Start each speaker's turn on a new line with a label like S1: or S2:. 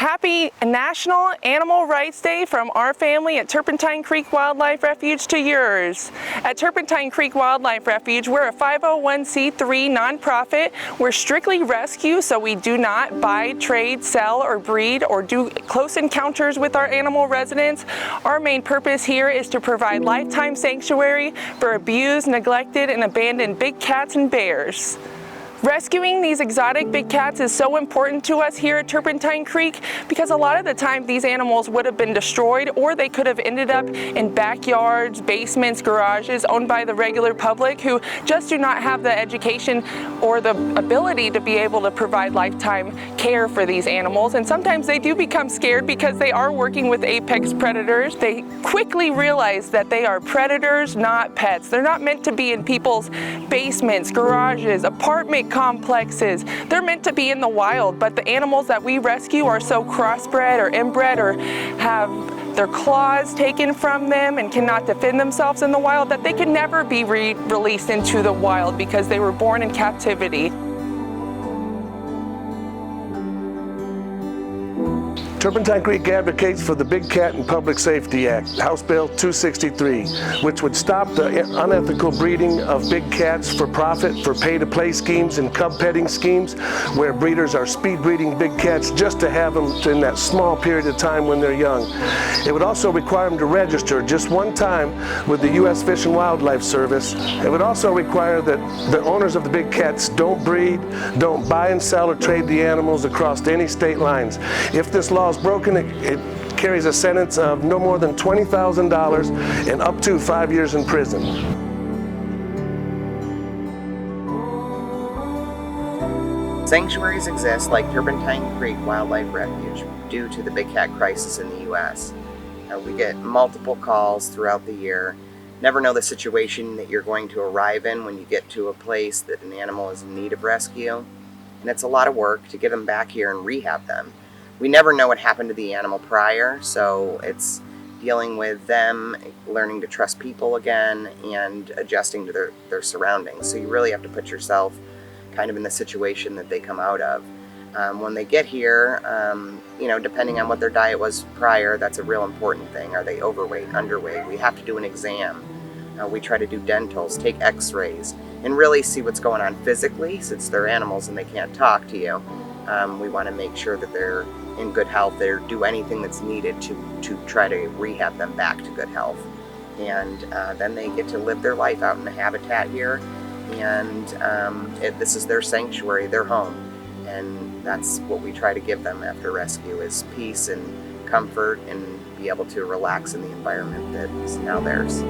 S1: Happy National Animal Rights Day from our family at Turpentine Creek Wildlife Refuge to yours. At Turpentine Creek Wildlife Refuge, we're a 501c3 nonprofit. We're strictly rescue, so we do not buy, trade, sell, or breed, or do close encounters with our animal residents. Our main purpose here is to provide lifetime sanctuary for abused, neglected, and abandoned big cats and bears. Rescuing these exotic big cats is so important to us here at Turpentine Creek because a lot of the time these animals would have been destroyed, or they could have ended up in backyards, basements, garages owned by the regular public who just do not have the education or the ability to be able to provide lifetime care for these animals. And sometimes they do become scared because they are working with apex predators. They quickly realize that they are predators, not pets. They're not meant to be in people's basements, garages, apartment complexes. They're meant to be in the wild, but the animals that we rescue are so crossbred or inbred or have their claws taken from them and cannot defend themselves in the wild that they can never be released into the wild because they were born in captivity.
S2: Turpentine Creek advocates for the Big Cat and Public Safety Act, House Bill 263, which would stop the unethical breeding of big cats for profit, for pay-to-play schemes and cub petting schemes, where breeders are speed breeding big cats just to have them in that small period of time when they're young. It would also require them to register just one time with the U.S. Fish and Wildlife Service. It would also require that the owners of the big cats don't breed, don't buy and sell or trade the animals across any state lines. If this law is broken, it carries a sentence of no more than $20,000 and up to 5 years in prison.
S3: Sanctuaries exist like Turpentine Creek Wildlife Refuge due to the big cat crisis in the U.S. We get multiple calls throughout the year. Never know the situation that you're going to arrive in when you get to a place that an animal is in need of rescue. And it's a lot of work to get them back here and rehab them. We never know what happened to the animal prior, so it's dealing with them, learning to trust people again, and adjusting to their surroundings. So you really have to put yourself kind of in the situation that they come out of. When they get here, depending on what their diet was prior, that's a real important thing. Are they overweight, underweight? We have to do an exam. We try to do dentals, take x-rays, and really see what's going on physically, since they're animals and they can't talk to you. We want to make sure that they're in good health. They do anything that's needed to try to rehab them back to good health. And then they get to live their life out in the habitat here. And this is their sanctuary, their home. And that's what we try to give them after rescue, is peace and comfort and be able to relax in the environment that is now theirs.